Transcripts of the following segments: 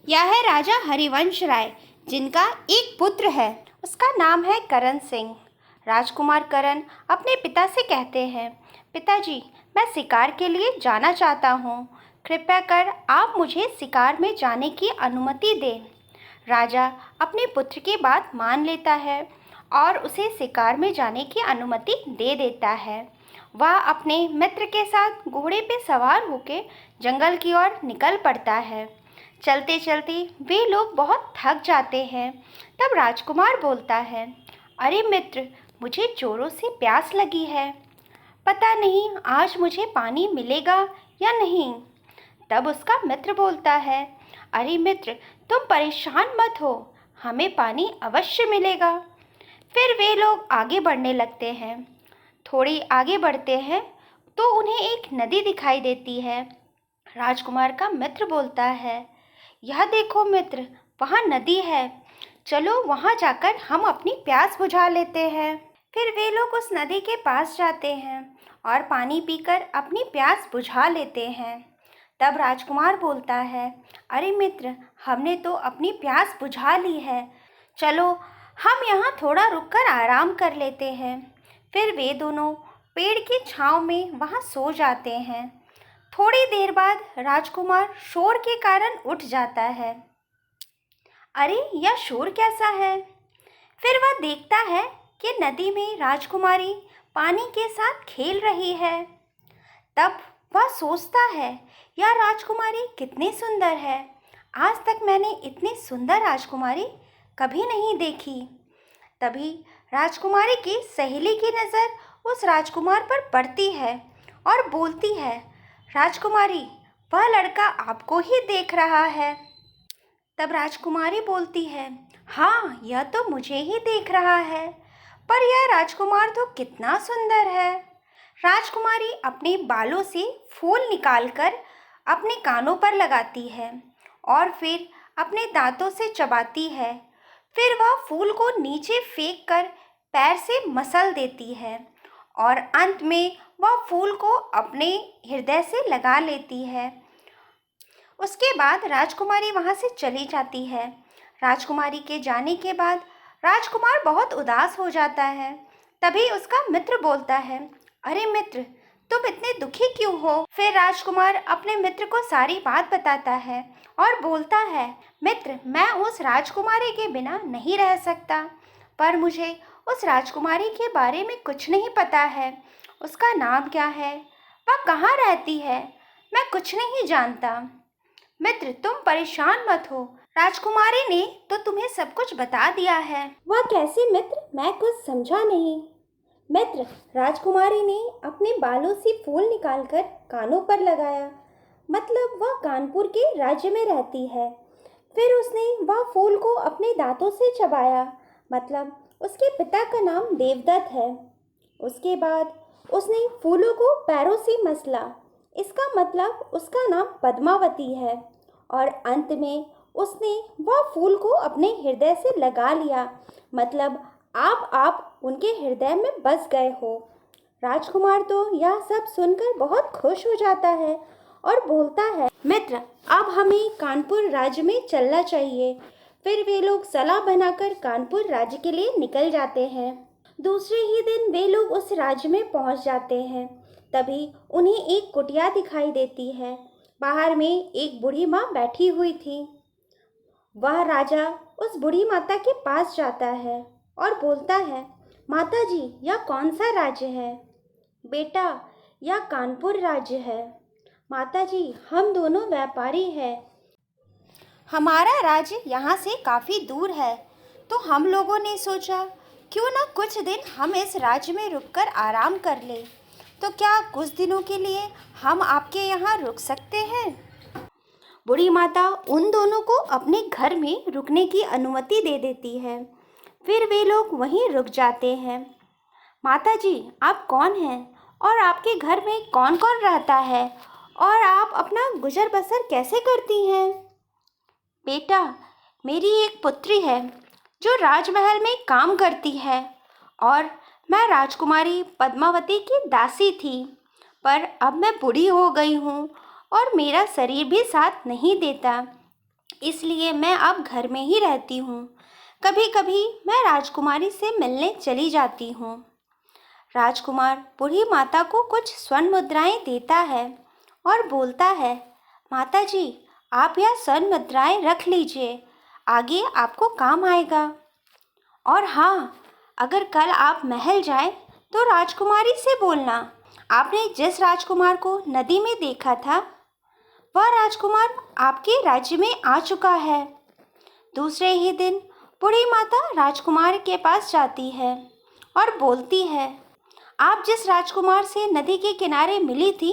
यह है राजा हरिवंश राय, जिनका एक पुत्र है। उसका नाम है करण सिंह। राजकुमार करण अपने पिता से कहते हैं, पिताजी, मैं शिकार के लिए जाना चाहता हूँ। कृपया कर आप मुझे शिकार में जाने की अनुमति दें। राजा अपने पुत्र की बात मान लेता है और उसे शिकार में जाने की अनुमति दे देता है। वह अपने मित्र के साथ घोड़े पे सवार होकर जंगल की ओर निकल पड़ता है। चलते चलते वे लोग बहुत थक जाते हैं। तब राजकुमार बोलता है, अरे मित्र, मुझे जोरों से प्यास लगी है। पता नहीं आज मुझे पानी मिलेगा या नहीं। तब उसका मित्र बोलता है, अरे मित्र, तुम परेशान मत हो, हमें पानी अवश्य मिलेगा। फिर वे लोग आगे बढ़ने लगते हैं। थोड़ी आगे बढ़ते हैं तो उन्हें एक नदी दिखाई देती है। राजकुमार का मित्र बोलता है, यह देखो मित्र, वहाँ नदी है, चलो वहाँ जाकर हम अपनी प्यास बुझा लेते हैं। फिर वे लोग उस नदी के पास जाते हैं और पानी पीकर अपनी प्यास बुझा लेते हैं। तब राजकुमार बोलता है, अरे मित्र, हमने तो अपनी प्यास बुझा ली है, चलो हम यहाँ थोड़ा रुककर आराम कर लेते हैं। फिर वे दोनों पेड़ की छांव में वहाँ सो जाते हैं। थोड़ी देर बाद राजकुमार शोर के कारण उठ जाता है। अरे यह शोर कैसा है? फिर वह देखता है कि नदी में राजकुमारी पानी के साथ खेल रही है। तब वह सोचता है, यह राजकुमारी कितनी सुंदर है, आज तक मैंने इतनी सुंदर राजकुमारी कभी नहीं देखी। तभी राजकुमारी की सहेली की नज़र उस राजकुमार पर पड़ती है और बोलती है, राजकुमारी, वह लड़का आपको ही देख रहा है। तब राजकुमारी बोलती है, हाँ, यह तो मुझे ही देख रहा है, पर यह राजकुमार तो कितना सुंदर है। राजकुमारी अपने बालों से फूल निकालकर अपने कानों पर लगाती है और फिर अपने दांतों से चबाती है। फिर वह फूल को नीचे फेंक कर पैर से मसल देती है और अंत में वह फूल को अपने हृदय से लगा लेती है। उसके बाद राजकुमारी वहाँ से चली जाती है। राजकुमारी के जाने के बाद राजकुमार बहुत उदास हो जाता है। तभी उसका मित्र बोलता है, अरे मित्र, तुम इतने दुखी क्यों हो? फिर राजकुमार अपने मित्र को सारी बात बताता है और बोलता है, मित्र, मैं उस राजकुमारी के बिना नहीं रह सकता, पर मुझे उस राजकुमारी के बारे में कुछ नहीं पता है। उसका नाम क्या है, वह कहाँ रहती है, मैं कुछ नहीं जानता। मित्र, तुम परेशान मत हो, राजकुमारी ने तो तुम्हें सब कुछ बता दिया है। वह कैसे मित्र? मैं कुछ समझा नहीं। मित्र, राजकुमारी ने अपने बालों से फूल निकालकर कानों पर लगाया, मतलब वह कानपुर के राज्य में रहती है। फिर उसने वह फूल को अपने दांतों से चबाया, मतलब उसके पिता का नाम देवदत्त है। उसके बाद उसने फूलों को पैरों से मसला, इसका मतलब उसका नाम पद्मावती है। और अंत में उसने वह फूल को अपने हृदय से लगा लिया, मतलब आप उनके हृदय में बस गए हो। राजकुमार तो यह सब सुनकर बहुत खुश हो जाता है और बोलता है, मित्र, अब हमें कानपुर राज्य में चलना चाहिए। फिर वे लोग सलाह बनाकर कानपुर राज्य के लिए निकल जाते हैं। दूसरे ही दिन वे लोग उस राज्य में पहुंच जाते हैं। तभी उन्हें एक कुटिया दिखाई देती है। बाहर में एक बूढ़ी माँ बैठी हुई थी। वह राजा उस बूढ़ी माता के पास जाता है और बोलता है, माता जी, यह कौन सा राज्य है? बेटा, यह कानपुर राज्य है। माता जी, हम दोनों व्यापारी हैं। हमारा राज्य यहाँ से काफ़ी दूर है, तो हम लोगों ने सोचा क्यों ना कुछ दिन हम इस राज्य में रुककर आराम कर लें। तो क्या कुछ दिनों के लिए हम आपके यहाँ रुक सकते हैं? बूढ़ी माता उन दोनों को अपने घर में रुकने की अनुमति दे देती है। फिर वे लोग वहीं रुक जाते हैं। माता जी, आप कौन हैं और आपके घर में कौन कौन रहता है और आप अपना गुजर बसर कैसे करती हैं? बेटा, मेरी एक पुत्री है जो राजमहल में काम करती है और मैं राजकुमारी पद्मावती की दासी थी, पर अब मैं बूढ़ी हो गई हूँ और मेरा शरीर भी साथ नहीं देता। इसलिए मैं अब घर में ही रहती हूँ। कभी कभी मैं राजकुमारी से मिलने चली जाती हूँ। राजकुमार बूढ़ी माता को कुछ स्वर्ण मुद्राएं देता है और बोलता है, माता जी, आप यह स्वर्ण मुद्राएं रख लीजिए, आगे आपको काम आएगा। और हाँ, अगर कल आप महल जाए तो राजकुमारी से बोलना, आपने जिस राजकुमार को नदी में देखा था वह राजकुमार आपके राज्य में आ चुका है। दूसरे ही दिन बूढ़ी माता राजकुमार के पास जाती है और बोलती है, आप जिस राजकुमार से नदी के किनारे मिली थी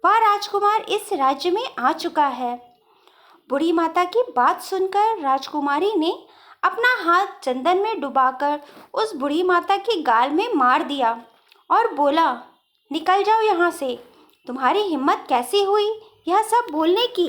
वह राजकुमार इस राज्य में आ चुका है। बूढ़ी माता की बात सुनकर राजकुमारी ने अपना हाथ चंदन में डुबाकर उस बूढ़ी माता के गाल में मार दिया और बोला, निकल जाओ यहाँ से, तुम्हारी हिम्मत कैसी हुई यह सब बोलने की।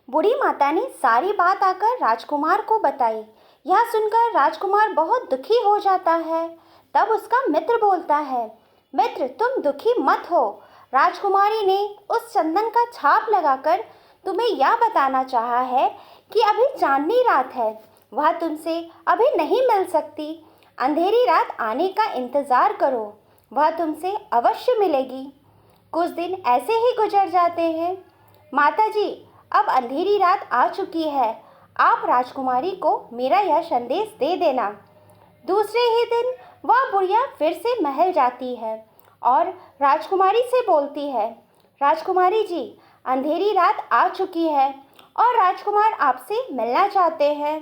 बूढ़ी माता ने सारी बात आकर राजकुमार को बताई। यह सुनकर राजकुमार बहुत दुखी हो जाता है। तब उसका मित्र बोलता है, मित्र, तुम दुखी मत हो। राजकुमारी ने उस चंदन का छाप लगाकर तुम्हें यह बताना चाहा है कि अभी चांदनी रात है, वह तुमसे अभी नहीं मिल सकती। अंधेरी रात आने का इंतज़ार करो, वह तुमसे अवश्य मिलेगी। कुछ दिन ऐसे ही गुजर जाते हैं। माता जी, अब अंधेरी रात आ चुकी है, आप राजकुमारी को मेरा यह संदेश दे देना। दूसरे ही दिन वह बुढ़िया फिर से महल जाती है और राजकुमारी से बोलती है, राजकुमारी जी, अंधेरी रात आ चुकी है और राजकुमार आपसे मिलना चाहते हैं।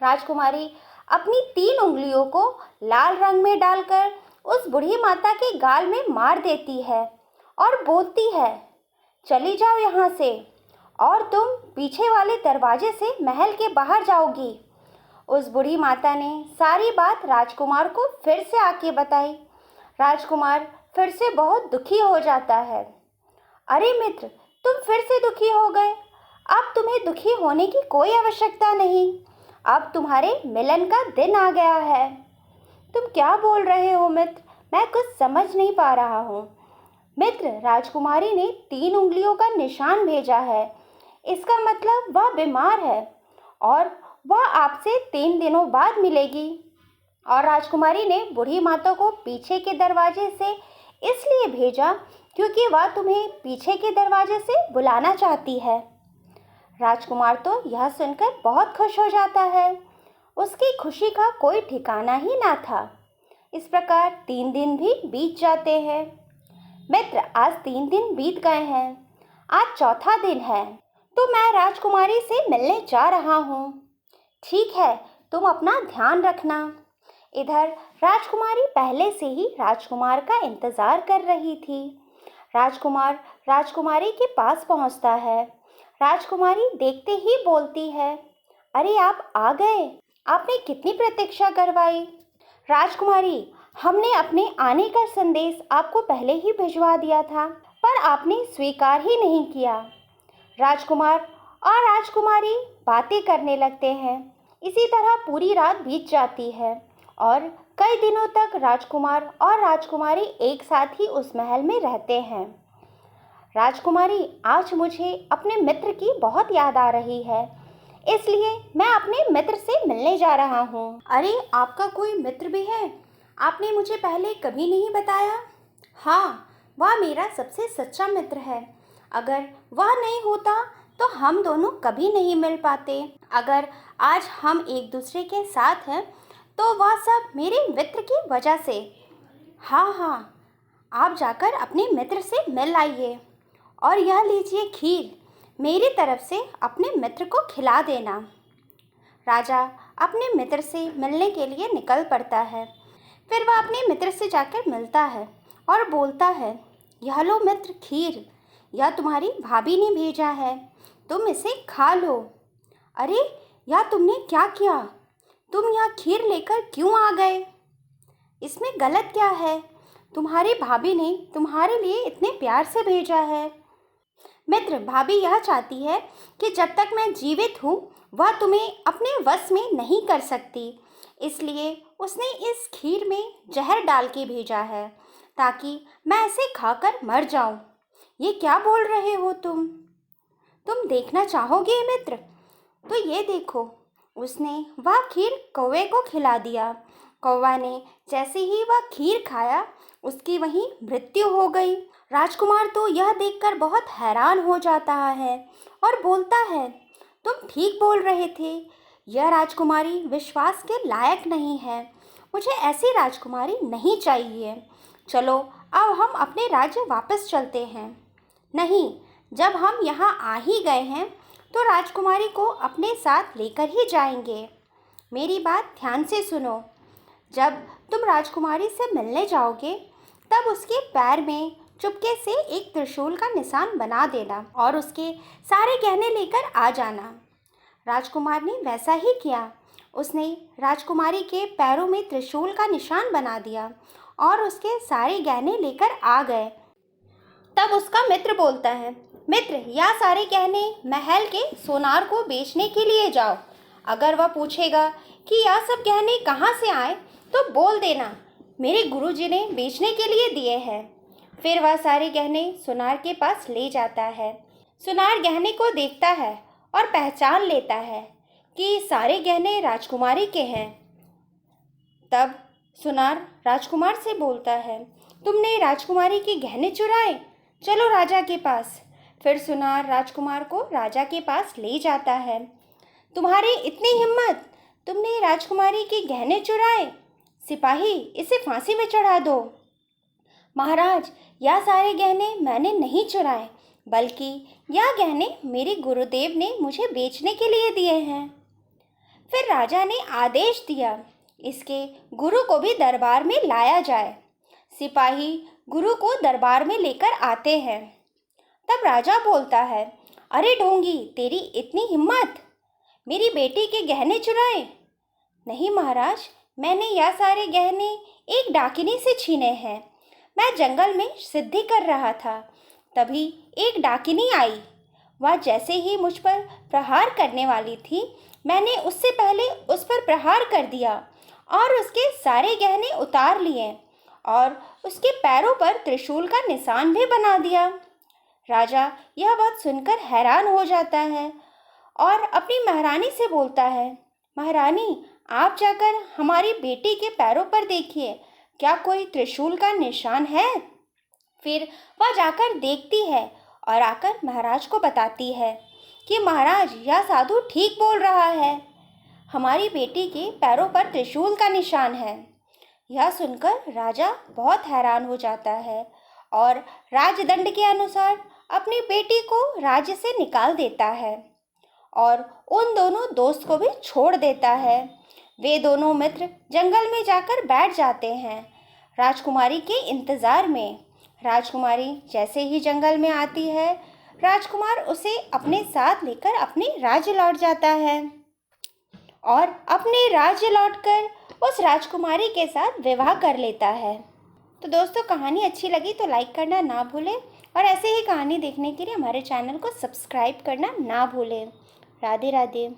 राजकुमारी अपनी 3 उंगलियों को लाल रंग में डालकर उस बूढ़ी माता के गाल में मार देती है और बोलती है, चली जाओ यहाँ से और तुम पीछे वाले दरवाजे से महल के बाहर जाओगी। उस बूढ़ी माता ने सारी बात राजकुमार को फिर से आके बताई। राजकुमार फिर से बहुत दुखी हो जाता है। अरे मित्र, तुम फिर से दुखी हो गए। अब तुम्हें दुखी होने की कोई आवश्यकता नहीं, अब तुम्हारे मिलन का दिन आ गया है। तुम क्या बोल रहे हो मित्र, मैं कुछ समझ नहीं पा रहा हूँ। मित्र, राजकुमारी ने 3 उंगलियों का निशान भेजा है, इसका मतलब वह बीमार है और वह आपसे 3 दिनों बाद मिलेगी। और राजकुमारी ने बूढ़ी माता को पीछे के दरवाजे से इसलिए भेजा क्योंकि वह तुम्हें पीछे के दरवाजे से बुलाना चाहती है। राजकुमार तो यह सुनकर बहुत खुश हो जाता है। उसकी खुशी का कोई ठिकाना ही ना था। इस प्रकार 3 दिन भी बीत जाते हैं। मित्र, आज 3 दिन बीत गए हैं, आज चौथा दिन है, तो मैं राजकुमारी से मिलने जा रहा हूँ। ठीक है, तुम अपना ध्यान रखना। इधर राजकुमारी पहले से ही राजकुमार का इंतज़ार कर रही थी। राजकुमार राजकुमारी के पास पहुँचता है। राजकुमारी देखते ही बोलती है, अरे आप आ गए, आपने कितनी प्रतीक्षा करवाई। राजकुमारी, हमने अपने आने का संदेश आपको पहले ही भिजवा दिया था, पर आपने स्वीकार ही नहीं किया। राजकुमार और राजकुमारी बातें करने लगते हैं। इसी तरह पूरी रात बीत जाती है और कई दिनों तक राजकुमार और राजकुमारी एक साथ ही उस महल में रहते हैं। राजकुमारी, आज मुझे अपने मित्र की बहुत याद आ रही है, इसलिए मैं अपने मित्र से मिलने जा रहा हूँ। अरे, आपका कोई मित्र भी है? आपने मुझे पहले कभी नहीं बताया। हाँ, वह मेरा सबसे सच्चा मित्र है। अगर वह नहीं होता तो हम दोनों कभी नहीं मिल पाते। अगर आज हम एक दूसरे के साथ हैं तो वह सब मेरे मित्र की वजह से। हाँ हाँ, आप जाकर अपने मित्र से मिल आइए और यह लीजिए खीर, मेरी तरफ से अपने मित्र को खिला देना। राजा अपने मित्र से मिलने के लिए निकल पड़ता है। फिर वह अपने मित्र से जाकर मिलता है और बोलता है, यह लो मित्र खीर, यह तुम्हारी भाभी ने भेजा है, तुम इसे खा लो। अरे, यह तुमने क्या किया? तुम यह खीर लेकर क्यों आ गए? इसमें गलत क्या है? तुम्हारी भाभी ने तुम्हारे लिए इतने प्यार से भेजा है। मित्र, भाभी यह चाहती है कि जब तक मैं जीवित हूँ वह तुम्हें अपने वश में नहीं कर सकती, इसलिए उसने इस खीर में जहर डाल के भेजा है ताकि मैं इसे खाकर मर जाऊँ। ये क्या बोल रहे हो तुम? तुम देखना चाहोगे मित्र? तो ये देखो, उसने वह खीर कौवे को खिला दिया। कौवा ने जैसे ही वह खीर खाया, उसकी वहीं मृत्यु हो गई। राजकुमार तो यह देखकर बहुत हैरान हो जाता है और बोलता है, तुम ठीक बोल रहे थे, यह राजकुमारी विश्वास के लायक नहीं है। मुझे ऐसी राजकुमारी नहीं चाहिए। चलो अब हम अपने राज्य वापस चलते हैं। नहीं, जब हम यहाँ आ ही गए हैं तो राजकुमारी को अपने साथ लेकर ही जाएंगे। मेरी बात ध्यान से सुनो। जब तुम राजकुमारी से मिलने जाओगे, तब उसके पैर में चुपके से एक त्रिशूल का निशान बना देना और उसके सारे गहने लेकर आ जाना। राजकुमार ने वैसा ही किया। उसने राजकुमारी के पैरों में त्रिशूल का निशान बना दिया और उसके सारे गहने लेकर आ गए। तब उसका मित्र बोलता है, मित्र, यह सारे गहने महल के सोनार को बेचने के लिए जाओ। अगर वह पूछेगा कि यह सब गहने कहाँ से आए, तो बोल देना, मेरे गुरुजी ने बेचने के लिए दिए हैं। फिर वह सारे गहने सुनार के पास ले जाता है। सुनार गहने को देखता है और पहचान लेता है कि सारे गहने राजकुमारी के हैं। तब सुनार राजकुमार से बोलता है, तुमने राजकुमारी के गहने चुराए, चलो राजा के पास। फिर सुनार राजकुमार को राजा के पास ले जाता है। तुम्हारी इतनी हिम्मत, तुमने राजकुमारी के गहने चुराए? सिपाही, इसे फांसी में चढ़ा दो। महाराज, यह सारे गहने मैंने नहीं चुराए, बल्कि यह गहने मेरे गुरुदेव ने मुझे बेचने के लिए दिए हैं। फिर राजा ने आदेश दिया, इसके गुरु को भी दरबार में लाया जाए। सिपाही गुरु को दरबार में लेकर आते हैं। तब राजा बोलता है, अरे ढोंगी, तेरी इतनी हिम्मत, मेरी बेटी के गहने चुराए? नहीं महाराज, मैंने यह सारे गहने एक डाकिनी से छीने हैं। मैं जंगल में सिद्धि कर रहा था, तभी एक डाकिनी आई। वह जैसे ही मुझ पर प्रहार करने वाली थी, मैंने उससे पहले उस पर प्रहार कर दिया और उसके सारे गहने उतार लिए और उसके पैरों पर त्रिशूल का निशान भी बना दिया। राजा यह बात सुनकर हैरान हो जाता है और अपनी महारानी से बोलता है, महारानी, आप जाकर हमारी बेटी के पैरों पर देखिए, क्या कोई त्रिशूल का निशान है? फिर वह जाकर देखती है और आकर महाराज को बताती है कि महाराज, यह साधु ठीक बोल रहा है, हमारी बेटी के पैरों पर त्रिशूल का निशान है। यह सुनकर राजा बहुत हैरान हो जाता है और राजदंड के अनुसार अपनी बेटी को राज्य से निकाल देता है और उन दोनों दोस्त को भी छोड़ देता है। वे दोनों मित्र जंगल में जाकर बैठ जाते हैं राजकुमारी के इंतज़ार में। राजकुमारी जैसे ही जंगल में आती है, राजकुमार उसे अपने साथ लेकर अपने राज्य लौट जाता है और अपने राज्य लौटकर उस राजकुमारी के साथ विवाह कर लेता है। तो दोस्तों, कहानी अच्छी लगी तो लाइक करना ना भूलें और ऐसे ही कहानी देखने के लिए हमारे चैनल को सब्सक्राइब करना ना भूलें। राधे राधे।